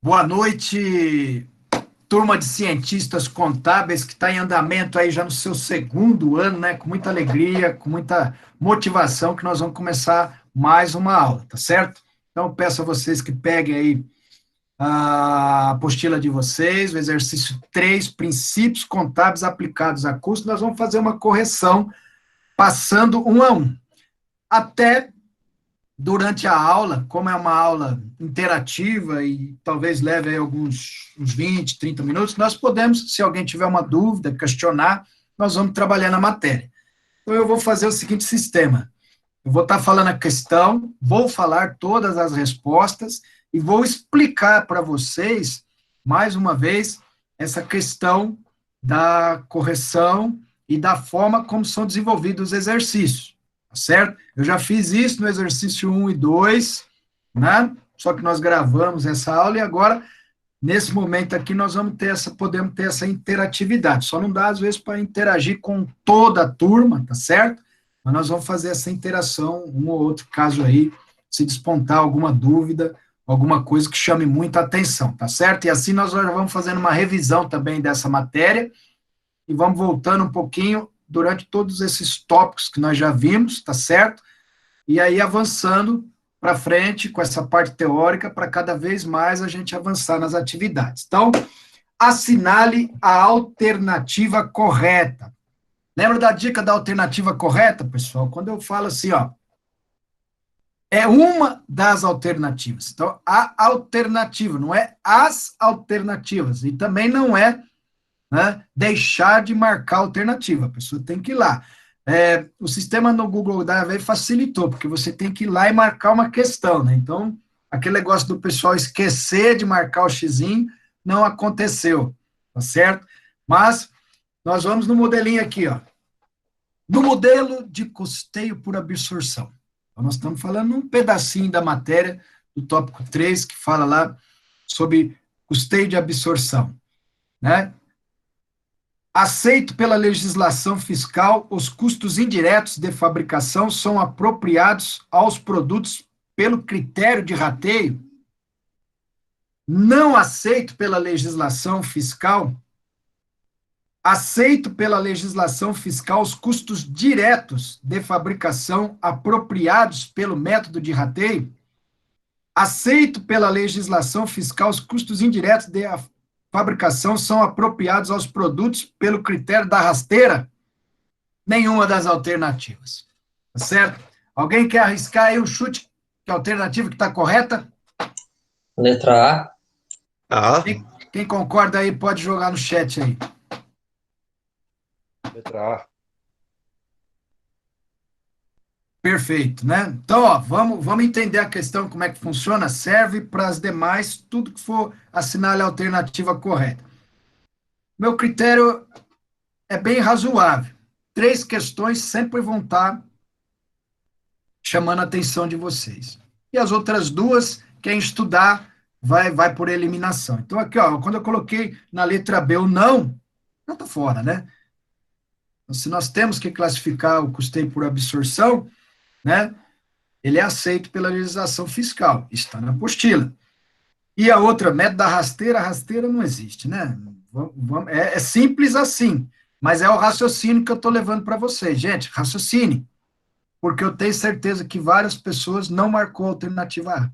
Boa noite, turma de cientistas contábeis que está em andamento aí já no seu segundo ano, né? Com muita alegria, com muita motivação, que nós vamos começar mais uma aula, tá certo? Então, eu peço a vocês que peguem aí a apostila de vocês, o exercício 3, princípios contábeis aplicados a custo. Nós vamos fazer uma correção passando um a um. Até durante a aula, como é uma aula interativa e talvez leve aí uns 20, 30 minutos, nós podemos, se alguém tiver uma dúvida, questionar, nós vamos trabalhar na matéria. Então, eu vou fazer o seguinte sistema. Eu vou estar falando a questão, vou falar todas as respostas e vou explicar para vocês, mais uma vez, essa questão da correção e da forma como são desenvolvidos os exercícios, tá certo? Eu já fiz isso no exercício 1 e 2, né? Só que nós gravamos essa aula e agora, nesse momento aqui, nós vamos ter podemos ter essa interatividade. Só não dá, às vezes, para interagir com toda a turma, tá certo? Mas nós vamos fazer essa interação, um ou outro caso aí, se despontar alguma dúvida, alguma coisa que chame muita atenção, tá certo? E assim nós já vamos fazendo uma revisão também dessa matéria e vamos voltando um pouquinho durante todos esses tópicos que nós já vimos, tá certo? E aí avançando para frente com essa parte teórica para cada vez mais a gente avançar nas atividades. Então, assinale a alternativa correta. Lembra da dica da alternativa correta, pessoal? Quando eu falo assim, ó, é uma das alternativas. Então, a alternativa, não é as alternativas. E também não é, né, deixar de marcar a alternativa. A pessoa tem que ir lá. O sistema no Google Drive facilitou, porque você tem que ir lá e marcar uma questão, né? Então, aquele negócio do pessoal esquecer de marcar o xizinho não aconteceu, tá certo? Mas nós vamos no modelinho aqui, ó. No modelo de custeio por absorção. Então, nós estamos falando um pedacinho da matéria do tópico 3, que fala lá sobre custeio de absorção, né? Aceito pela legislação fiscal, os custos indiretos de fabricação são apropriados aos produtos pelo critério de rateio. Não aceito pela legislação fiscal. Aceito pela legislação fiscal os custos diretos de fabricação apropriados pelo método de rateio. Aceito pela legislação fiscal os custos indiretos de fabricação são apropriados aos produtos pelo critério da rasteira? Nenhuma das alternativas. Tá certo? Alguém quer arriscar aí um chute? Que alternativa que está correta? Letra A. A. Quem concorda aí pode jogar no chat aí. Letra A. Perfeito, né? Então, ó, vamos entender a questão, como é que funciona, serve para as demais, tudo que for assinale a alternativa correta. Meu critério é bem razoável. 3 questões sempre vão estar chamando a atenção de vocês. E as outras 2, quem estudar, vai por eliminação. Então, aqui, ó, quando eu coloquei na letra B o não tá fora, né? Então, se nós temos que classificar o custeio por absorção, né, ele é aceito pela legislação fiscal, está na apostila. E a outra, método da rasteira, a rasteira não existe, né? É simples assim, mas é o raciocínio que eu estou levando para vocês. Gente, raciocine, porque eu tenho certeza que várias pessoas não marcou a alternativa A.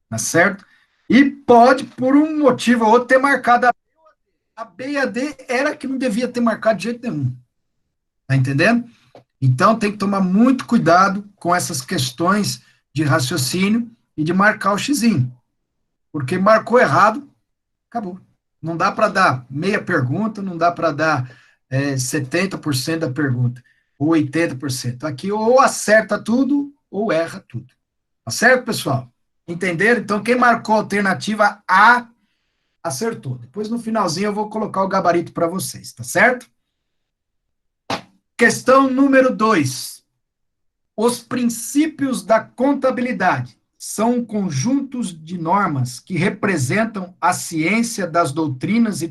Tá certo? E pode, por um motivo ou outro, ter marcado a B e a D era que não devia ter marcado de jeito nenhum. Tá entendendo? Então, tem que tomar muito cuidado com essas questões de raciocínio e de marcar o xizinho. Porque marcou errado, acabou. Não dá para dar meia pergunta, não dá para dar 70% da pergunta, ou 80%. Aqui ou acerta tudo, ou erra tudo. Tá certo, pessoal? Entenderam? Então, quem marcou a alternativa A, acertou. Depois, no finalzinho, eu vou colocar o gabarito para vocês, tá certo? Questão número 2. Os princípios da contabilidade são conjuntos de normas que representam a ciência das doutrinas e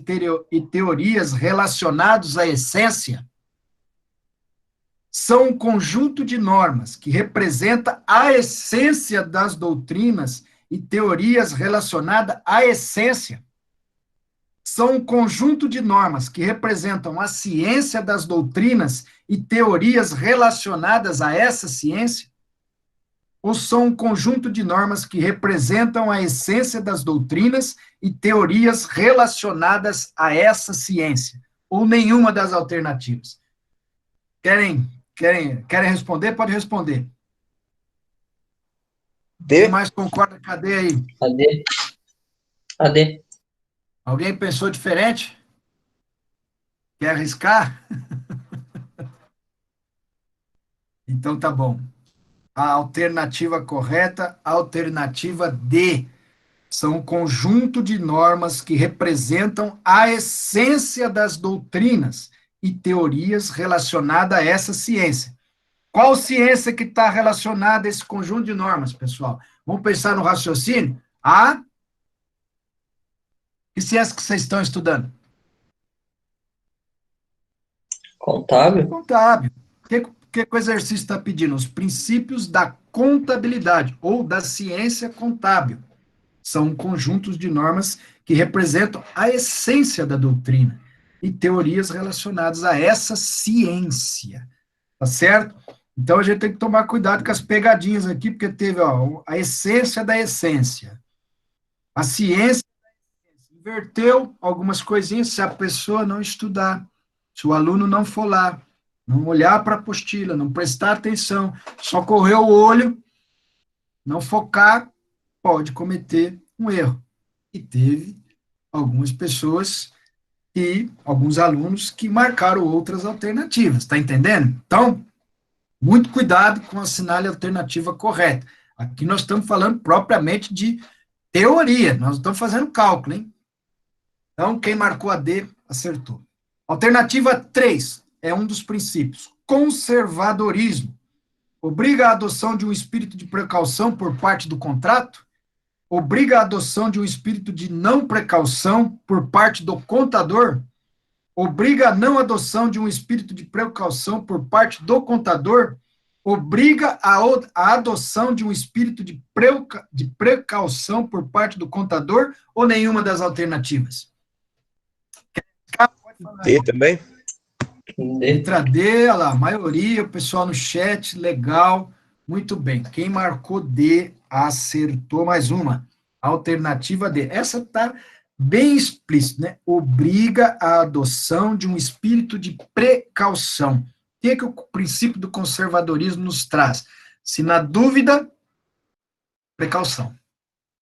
teorias relacionados à essência? São um conjunto de normas que representa a essência das doutrinas e teorias relacionadas à essência. São um conjunto de normas que representam a ciência das doutrinas e teorias relacionadas a essa ciência? Ou são um conjunto de normas que representam a essência das doutrinas e teorias relacionadas a essa ciência? Ou nenhuma das alternativas? Querem responder? Pode responder. D. Quem mais concorda? Cadê aí? A D. Alguém pensou diferente? Quer arriscar? Então tá bom. A alternativa correta, alternativa D. São um conjunto de normas que representam a essência das doutrinas e teorias relacionadas a essa ciência. Qual ciência que está relacionada a esse conjunto de normas, pessoal? Vamos pensar no raciocínio? Que ciência que vocês estão estudando? Contábil. Contábil. O que o exercício está pedindo? Os princípios da contabilidade ou da ciência contábil. São conjuntos de normas que representam a essência da doutrina e teorias relacionadas a essa ciência. Tá certo? Então, a gente tem que tomar cuidado com as pegadinhas aqui, porque teve a essência da essência. A ciência inverteu algumas coisinhas se a pessoa não estudar, se o aluno não for lá, não olhar para a apostila, não prestar atenção, só correr o olho, não focar, pode cometer um erro. E teve algumas pessoas e alguns alunos que marcaram outras alternativas, tá entendendo? Então, muito cuidado com assinar a alternativa correta. Aqui nós estamos falando propriamente de teoria, nós estamos fazendo cálculo, hein? Então, quem marcou a D, acertou. Alternativa 3 é um dos princípios. Conservadorismo. Obriga a adoção de um espírito de precaução por parte do contrato? Obriga a adoção de um espírito de não precaução por parte do contador? Obriga a não adoção de um espírito de precaução por parte do contador? Obriga a adoção de um espírito de precaução por parte do contador ou nenhuma das alternativas? D também? Letra D, olha lá, maioria, o pessoal no chat, legal, muito bem. Quem marcou D, acertou mais uma. Alternativa D. Essa está bem explícita, né? Obriga a adoção de um espírito de precaução. O que o princípio do conservadorismo nos traz? Se na dúvida, precaução.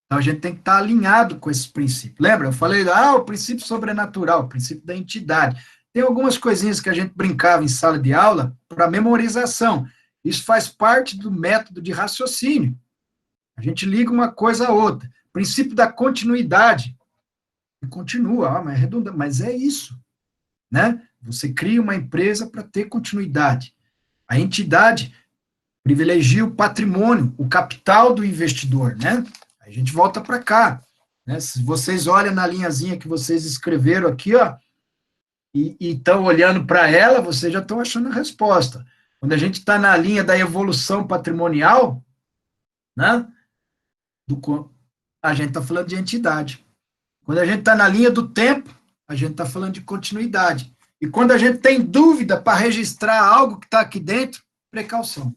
Então, a gente tem que estar alinhado com esse princípio. Lembra? Eu falei, o princípio sobrenatural, o princípio da entidade. Tem algumas coisinhas que a gente brincava em sala de aula para memorização. Isso faz parte do método de raciocínio. A gente liga uma coisa a outra. Princípio da continuidade. E continua, mas é redundante, mas é isso. Né? Você cria uma empresa para ter continuidade. A entidade privilegia o patrimônio, o capital do investidor, né? A gente volta para cá, né? Se vocês olham na linhazinha que vocês escreveram aqui, ó, e estão olhando para ela, vocês já estão achando a resposta. Quando a gente está na linha da evolução patrimonial, né? A gente está falando de entidade. Quando a gente está na linha do tempo, a gente está falando de continuidade. E quando a gente tem dúvida para registrar algo que está aqui dentro, precaução.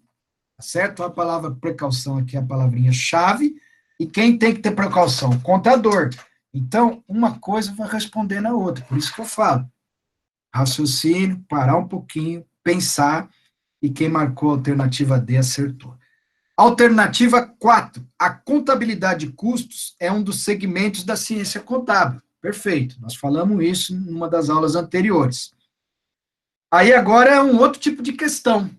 Tá certo? A palavra precaução aqui é a palavrinha-chave. E quem tem que ter precaução? O contador. Então, uma coisa vai responder na outra. Por isso que eu falo. Raciocínio, parar um pouquinho, pensar, e quem marcou a alternativa D acertou. Alternativa 4. A contabilidade de custos é um dos segmentos da ciência contábil. Perfeito. Nós falamos isso em uma das aulas anteriores. Aí agora é um outro tipo de questão.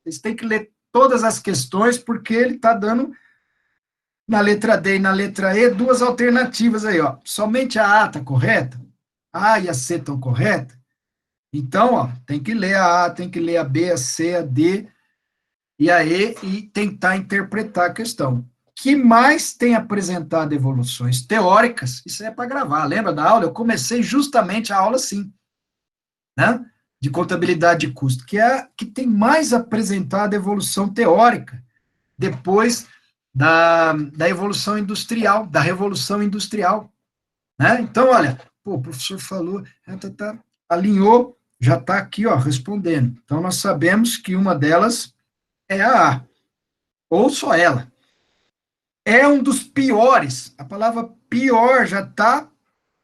Vocês têm que ler todas as questões, porque ele está dando, na letra D e na letra E, duas alternativas aí, ó. Somente a A está correta? A e a C estão corretas? Então, ó, tem que ler a A, tem que ler a B, a C, a D e a E e tentar interpretar a questão. Que mais tem apresentado evoluções teóricas, isso é para gravar, lembra da aula? Eu comecei justamente a aula assim, né? De contabilidade de custo, que é a que tem mais apresentado evolução teórica, depois da evolução industrial, da revolução industrial, né? Então, olha, pô, o professor falou, alinhou, já está aqui, ó, respondendo. Então, nós sabemos que uma delas é a A, ou só ela. É um dos piores, a palavra pior já está,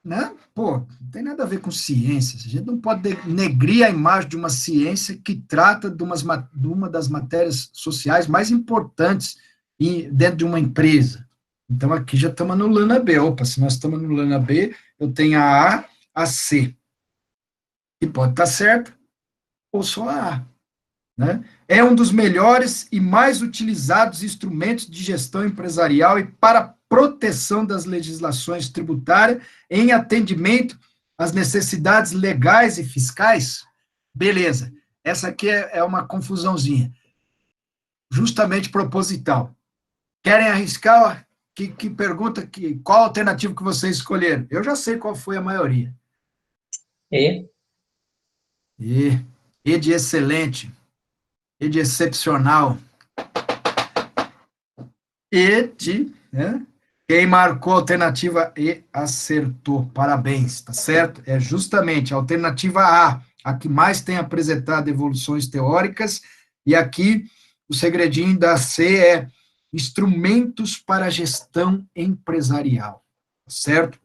né? Pô, não tem nada a ver com ciência, a gente não pode denegrir a imagem de uma ciência que trata de uma das matérias sociais mais importantes dentro de uma empresa. Então, aqui já estamos anulando a B. Opa, se nós estamos anulando a B, eu tenho a A C. E pode estar certo, ou só a A. Né? É um dos melhores e mais utilizados instrumentos de gestão empresarial e para proteção das legislações tributárias em atendimento às necessidades legais e fiscais. Beleza. Essa aqui é uma confusãozinha, justamente proposital. Querem arriscar? Que pergunta, qual alternativa que vocês escolheram? Eu já sei qual foi a maioria. E? E de excelente. E de excepcional. E de, né? Quem marcou a alternativa E acertou. Parabéns, tá certo? É justamente a alternativa a que mais tem apresentado evoluções teóricas, e aqui o segredinho da C é instrumentos para a gestão empresarial, tá certo?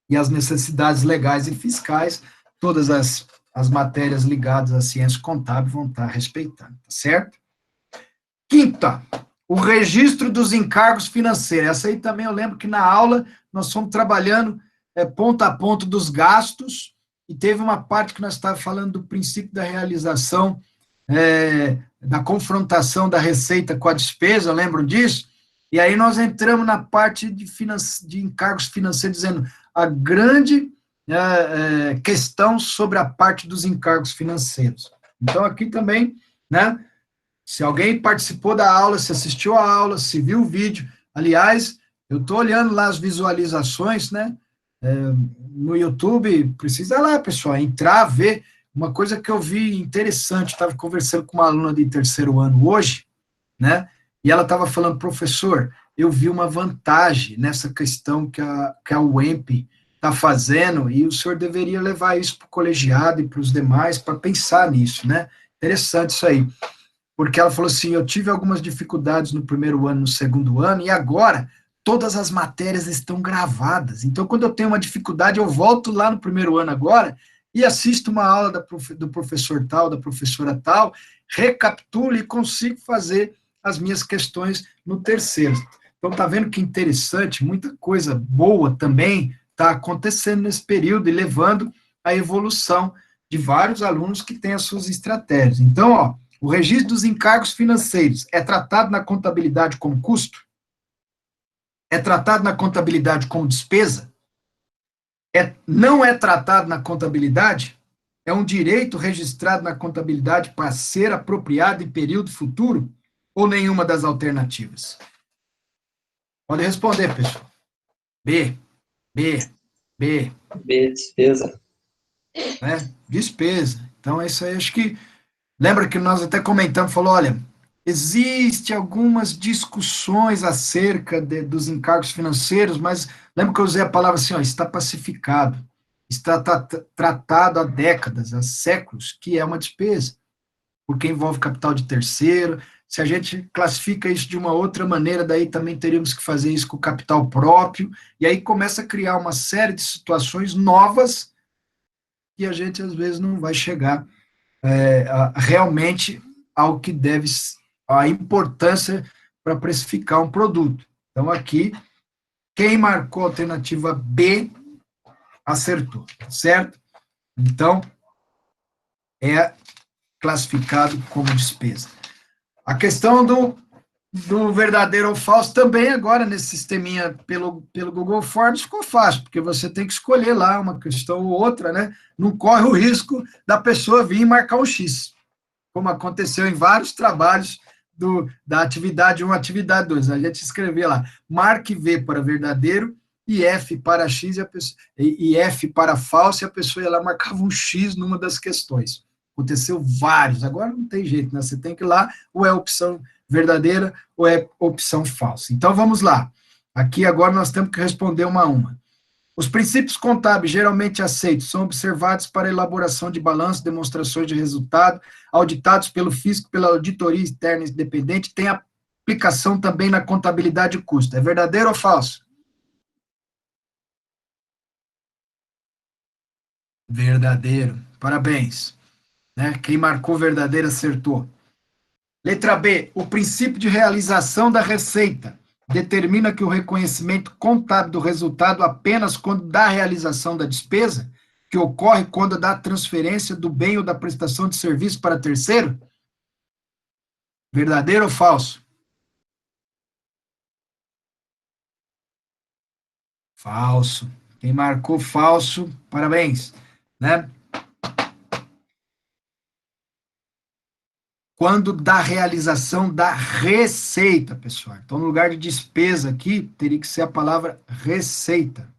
E as necessidades legais e fiscais, todas as matérias ligadas à ciência contábil vão estar respeitando, tá certo? Quinta, o registro dos encargos financeiros. Essa aí também eu lembro que na aula nós fomos trabalhando ponto a ponto dos gastos, e teve uma parte que nós estávamos falando do princípio da realização, da confrontação da receita com a despesa, lembram disso? E aí nós entramos na parte de encargos financeiros, dizendo a grande questão sobre a parte dos encargos financeiros. Então, aqui também, né, se alguém participou da aula, se assistiu à aula, se viu o vídeo, aliás, eu estou olhando lá as visualizações, né, no YouTube, precisa lá, pessoal, entrar, ver. Uma coisa que eu vi interessante, estava conversando com uma aluna de terceiro ano hoje, né, e ela estava falando, professor, eu vi uma vantagem nessa questão que a UEMP está fazendo, e o senhor deveria levar isso para o colegiado e para os demais, para pensar nisso, né, interessante isso aí. Porque ela falou assim, eu tive algumas dificuldades no primeiro ano, no segundo ano, e agora todas as matérias estão gravadas. Então, quando eu tenho uma dificuldade, eu volto lá no primeiro ano agora e assisto uma aula do professor tal, da professora tal, recapitulo e consigo fazer as minhas questões no terceiro. Então, tá vendo que interessante, muita coisa boa também está acontecendo nesse período e levando à evolução de vários alunos que têm as suas estratégias. Então, ó, o registro dos encargos financeiros é tratado na contabilidade como custo? É tratado na contabilidade como despesa? Não é tratado na contabilidade? É um direito registrado na contabilidade para ser apropriado em período futuro? Ou nenhuma das alternativas? Pode responder, pessoal. B, despesa. Né? Despesa. Então, isso aí, acho que... Lembra que nós até comentamos, falou, olha, existe algumas discussões acerca dos encargos financeiros, mas lembra que eu usei a palavra assim, ó, está pacificado, está tratado há décadas, há séculos, que é uma despesa, porque envolve capital de terceiro. Se a gente classifica isso de uma outra maneira, daí também teríamos que fazer isso com o capital próprio, e aí começa a criar uma série de situações novas que a gente, às vezes, não vai chegar realmente ao que deve, a importância para precificar um produto. Então, aqui, quem marcou a alternativa B, acertou, certo? Então, é classificado como despesa. A questão do verdadeiro ou falso também agora, nesse sisteminha pelo Google Forms, ficou fácil, porque você tem que escolher lá uma questão ou outra, né? Não corre o risco da pessoa vir e marcar um X, como aconteceu em vários trabalhos da atividade 1, atividade 2. A gente escrevia lá, marque V para verdadeiro e F para X e F para falso, e a pessoa ia lá marcava um X numa das questões. Aconteceu vários, agora não tem jeito, né? Você tem que ir lá, ou é a opção verdadeira ou é opção falsa? Então, vamos lá. Aqui, agora, nós temos que responder uma a uma. Os princípios contábeis geralmente aceitos são observados para elaboração de balanço, demonstrações de resultado, auditados pelo fisco, pela auditoria externa independente, tem aplicação também na contabilidade de custo. É verdadeiro ou falso? Verdadeiro. Parabéns. Né? Quem marcou verdadeiro acertou. Letra B. O princípio de realização da receita determina que o reconhecimento contábil do resultado apenas quando da realização da despesa, que ocorre quando da transferência do bem ou da prestação de serviço para terceiro? Verdadeiro ou falso? Falso. Quem marcou falso, parabéns. Né? Quando da realização da receita, pessoal. Então, no lugar de despesa aqui, teria que ser a palavra receita.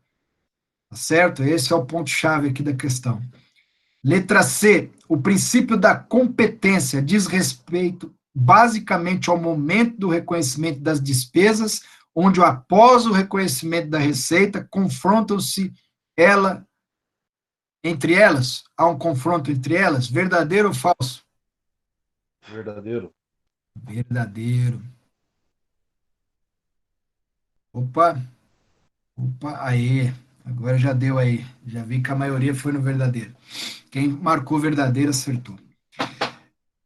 Tá certo? Esse é o ponto-chave aqui da questão. Letra C. O princípio da competência diz respeito basicamente ao momento do reconhecimento das despesas, onde após o reconhecimento da receita, confrontam-se entre elas. Há um confronto entre elas? Verdadeiro ou falso? Verdadeiro. Verdadeiro. Opa, aí. Agora já deu aí. Já vi que a maioria foi no verdadeiro. Quem marcou verdadeiro acertou.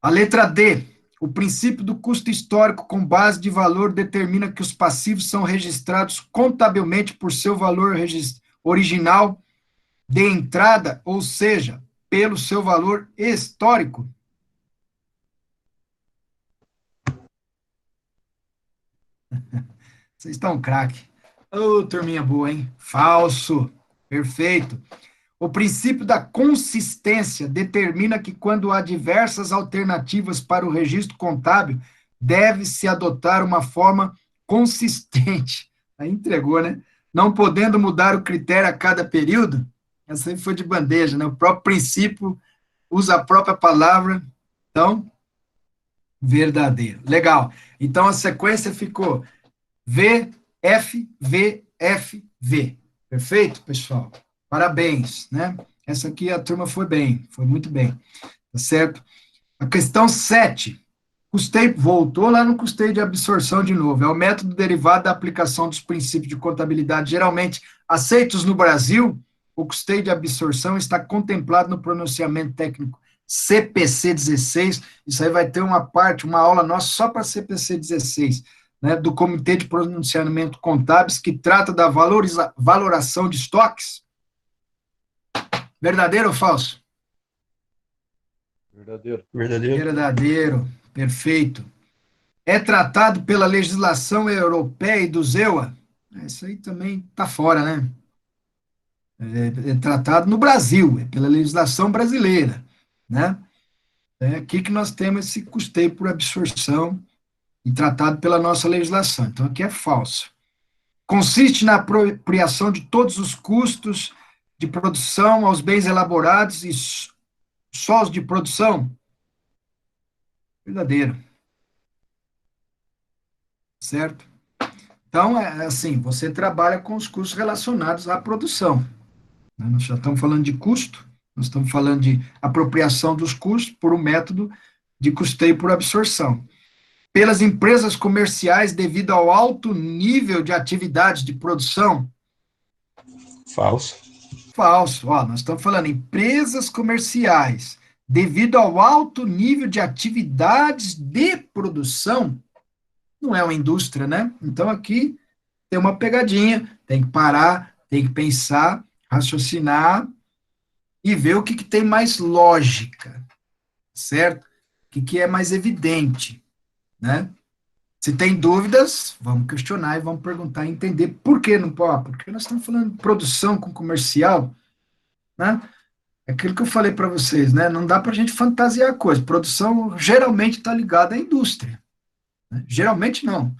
A letra D. O princípio do custo histórico com base de valor determina que os passivos são registrados contabilmente por seu valor original de entrada, ou seja, pelo seu valor histórico. Vocês estão craque. Ô, turminha boa, hein? Falso. Perfeito. O princípio da consistência determina que quando há diversas alternativas para o registro contábil, deve-se adotar uma forma consistente. Aí entregou, né? Não podendo mudar o critério a cada período. Essa aí foi de bandeja, né? O próprio princípio usa a própria palavra. Então, verdadeiro. Legal. Então, a sequência ficou V, F, V, F, V. Perfeito, pessoal? Parabéns, né? Essa aqui a turma foi bem, foi muito bem, tá certo? A questão 7, custeio, voltou lá no custeio de absorção de novo, é o método derivado da aplicação dos princípios de contabilidade geralmente aceitos no Brasil. O custeio de absorção está contemplado no pronunciamento técnico CPC 16, isso aí vai ter uma aula nossa só para CPC 16, né, do Comitê de Pronunciamento Contábeis, que trata da valoração de estoques. Verdadeiro ou falso? Verdadeiro. Verdadeiro, perfeito. É tratado pela legislação europeia e do ZEUA? Isso aí também está fora, né? É tratado no Brasil, é pela legislação brasileira, né? É aqui que nós temos esse custeio por absorção e tratado pela nossa legislação. Então, aqui é falso. Consiste na apropriação de todos os custos de produção aos bens elaborados e só os de produção? Verdadeiro. Certo? Então, é assim, você trabalha com os custos relacionados à produção. Nós já estamos falando de custo, nós estamos falando de apropriação dos custos por um método de custeio por absorção. Pelas empresas comerciais devido ao alto nível de atividade de produção? Falso. Falso. Ó, nós estamos falando empresas comerciais devido ao alto nível de atividades de produção. Não é uma indústria, né? Então, aqui tem uma pegadinha, tem que parar, tem que pensar, raciocinar e ver o que tem mais lógica, certo? O que é mais evidente, né? Se tem dúvidas, vamos questionar e vamos perguntar e entender por que não pode. Porque nós estamos falando de produção com comercial, né? É aquilo que eu falei para vocês, né? Não dá para a gente fantasiar a coisa. Produção geralmente está ligada à indústria. Né? Geralmente não.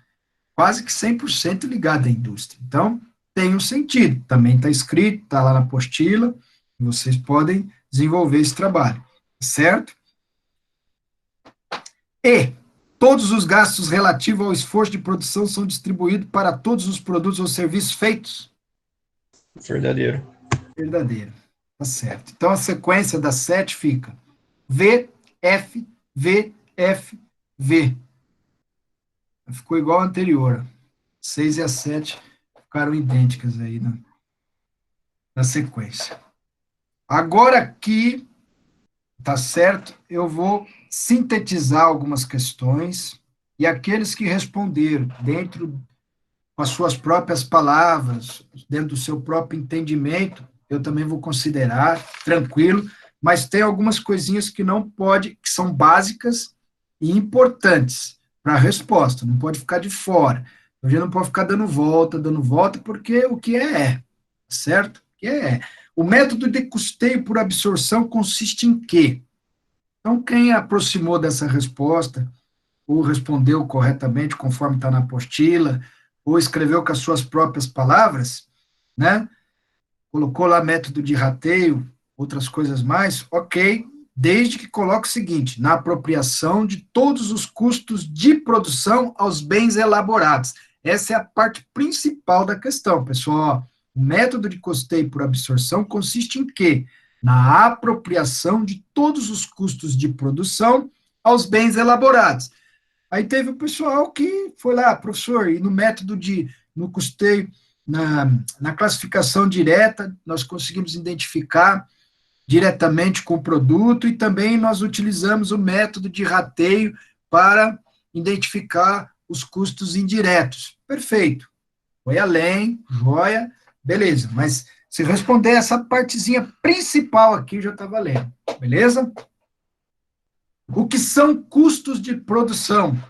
Quase que 100% ligada à indústria. Então, tem um sentido. Também está escrito, está lá na apostila, e vocês podem desenvolver esse trabalho. Certo? E Todos os gastos relativos ao esforço de produção são distribuídos para todos os produtos ou serviços feitos? Verdadeiro. Verdadeiro. Tá certo. Então, a sequência das 7 fica V, F, V, F, V. Ficou igual a anterior. 6 e a 7 ficaram idênticas aí na sequência. Agora aqui, tá certo? Eu vou sintetizar algumas questões e aqueles que responderam dentro com as suas próprias palavras, dentro do seu próprio entendimento, eu também vou considerar, tranquilo, mas tem algumas coisinhas que não pode, que são básicas e importantes para a resposta, não pode ficar de fora. A gente não pode ficar dando volta, porque o que é, certo? O que é. O método de custeio por absorção consiste em quê? Então, quem aproximou dessa resposta, ou respondeu corretamente, conforme está na apostila, ou escreveu com as suas próprias palavras, né? Colocou lá método de rateio, outras coisas mais, ok, desde que coloque o seguinte, na apropriação de todos os custos de produção aos bens elaborados. Essa é a parte principal da questão, pessoal. O método de custeio por absorção consiste em quê? Na apropriação de todos os custos de produção aos bens elaborados. Aí teve o pessoal que foi lá, professor, e no custeio, na classificação direta, nós conseguimos identificar diretamente com o produto e também nós utilizamos o método de rateio para identificar os custos indiretos. Perfeito. Foi além, joia, beleza. Mas se responder essa partezinha principal aqui, já está valendo. Beleza? O que são custos de produção?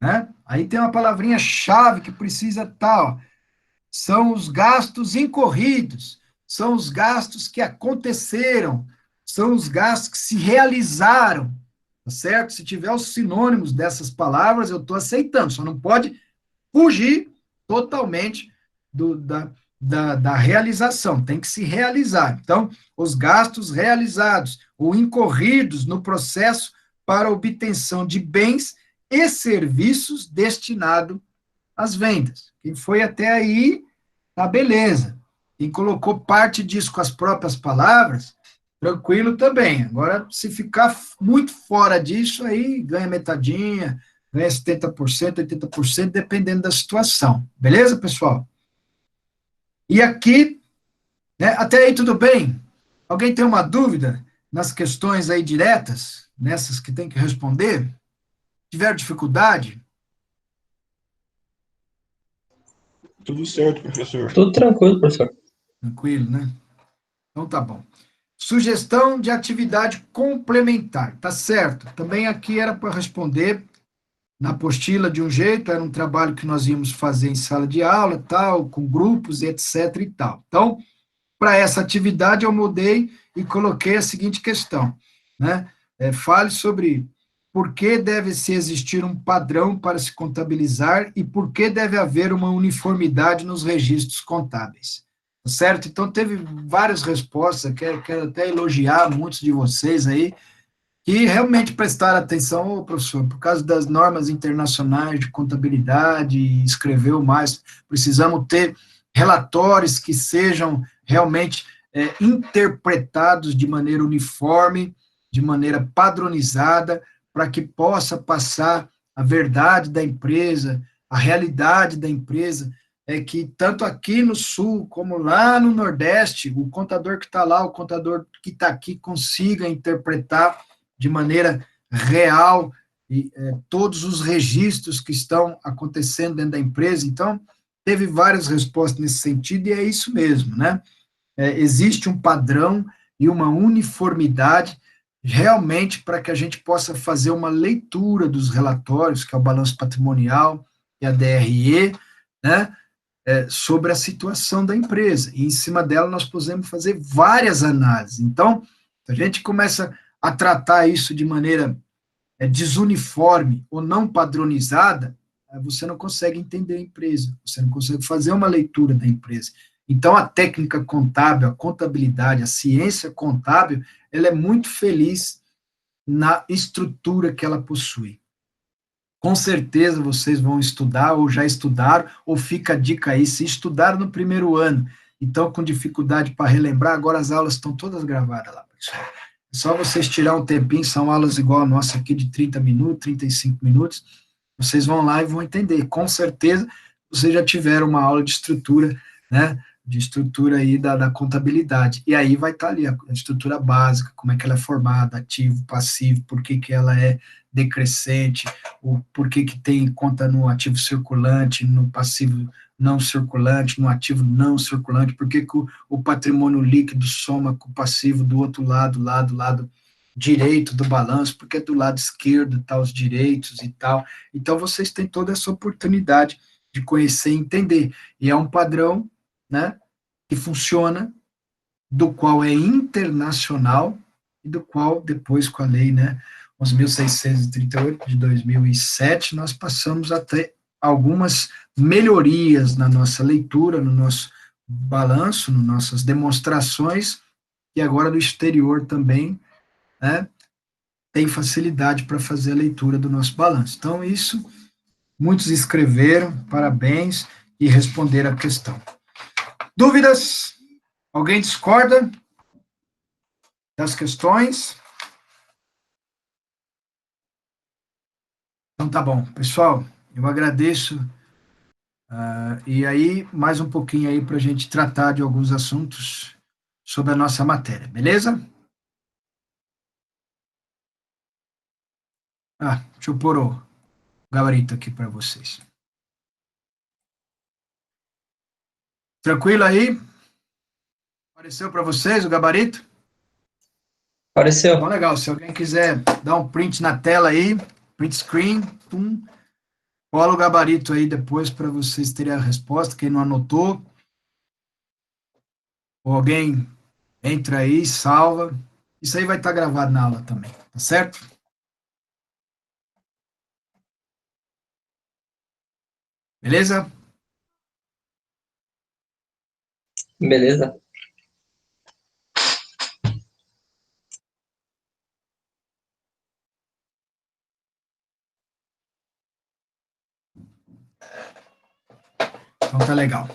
Né? Aí tem uma palavrinha-chave que precisa estar, ó. São os gastos incorridos, são os gastos que aconteceram, são os gastos que se realizaram, tá certo? Se tiver os sinônimos dessas palavras, eu estou aceitando, só não pode fugir totalmente da realização, tem que se realizar. Então, os gastos realizados ou incorridos no processo para obtenção de bens e serviços destinados às vendas. Quem foi até aí, tá beleza. Quem colocou parte disso com as próprias palavras, tranquilo também. Agora, se ficar muito fora disso, aí ganha metadinha, ganha 70%, 80%, dependendo da situação. Beleza, pessoal? E aqui, né, até aí tudo bem? Alguém tem uma dúvida nas questões aí diretas, nessas que tem que responder? Tiver dificuldade? Tudo certo, professor. Tudo tranquilo, professor. Tranquilo, né? Então tá bom. Sugestão de atividade complementar, tá certo. Também aqui era para responder na apostila de um jeito, era um trabalho que nós íamos fazer em sala de aula, tal, com grupos, etc e tal. Então, para essa atividade eu mudei e coloquei a seguinte questão, né? Fale sobre por que deve se existir um padrão para se contabilizar e por que deve haver uma uniformidade nos registros contábeis. Certo? Então, teve várias respostas, quero até elogiar muitos de vocês aí, que realmente prestaram atenção, ô, professor, por causa das normas internacionais de contabilidade, escreveu mais, precisamos ter relatórios que sejam realmente interpretados de maneira uniforme, de maneira padronizada, para que possa passar a verdade da empresa, a realidade da empresa, é que tanto aqui no Sul, como lá no Nordeste, o contador que está lá, o contador que está aqui, consiga interpretar de maneira real todos os registros que estão acontecendo dentro da empresa. Então, teve várias respostas nesse sentido, e é isso mesmo, né? Existe um padrão e uma uniformidade realmente para que a gente possa fazer uma leitura dos relatórios, que é o balanço patrimonial e a DRE, né? Sobre a situação da empresa, e em cima dela nós podemos fazer várias análises. Então, se a gente começa a tratar isso de maneira desuniforme ou não padronizada, você não consegue entender a empresa, você não consegue fazer uma leitura da empresa. Então, a técnica contábil, a contabilidade, a ciência contábil, ela é muito feliz na estrutura que ela possui. Com certeza vocês vão estudar, ou já estudaram, ou fica a dica aí, se estudaram no primeiro ano, então com dificuldade para relembrar, agora as aulas estão todas gravadas lá, pessoal. É só vocês tirar um tempinho, são aulas igual a nossa aqui, de 30 minutos, 35 minutos, vocês vão lá e vão entender. Com certeza, vocês já tiveram uma aula de estrutura, né, de estrutura aí da contabilidade, e aí vai estar ali a estrutura básica, como é que ela é formada, ativo, passivo, por que que ela é decrescente, o porquê que tem conta no ativo circulante, no passivo não circulante, no ativo não circulante, por que o patrimônio líquido soma com o passivo do outro lado, do lado direito do balanço, porque do lado esquerdo tá os direitos e tal. Então, vocês têm toda essa oportunidade de conhecer e entender. E é um padrão, né, que funciona, do qual é internacional, e do qual, depois, com a lei, né, 11.638 de 2007, nós passamos a ter algumas melhorias na nossa leitura, no nosso balanço, nas nossas demonstrações, e agora do exterior também, né, tem facilidade para fazer a leitura do nosso balanço. Então, isso, muitos escreveram, parabéns, e responderam a questão. Dúvidas? Alguém discorda das questões? Então, tá bom. Pessoal, eu agradeço. E aí, mais um pouquinho aí para a gente tratar de alguns assuntos sobre a nossa matéria, beleza? Deixa eu pôr o gabarito aqui para vocês. Tranquilo aí? Apareceu para vocês o gabarito? Apareceu. Então, legal. Se alguém quiser dar um print na tela aí, print screen, cola o gabarito aí depois para vocês terem a resposta. Quem não anotou, ou alguém entra aí, salva. Isso aí vai estar gravado na aula também, tá certo? Beleza? Beleza? Então tá legal.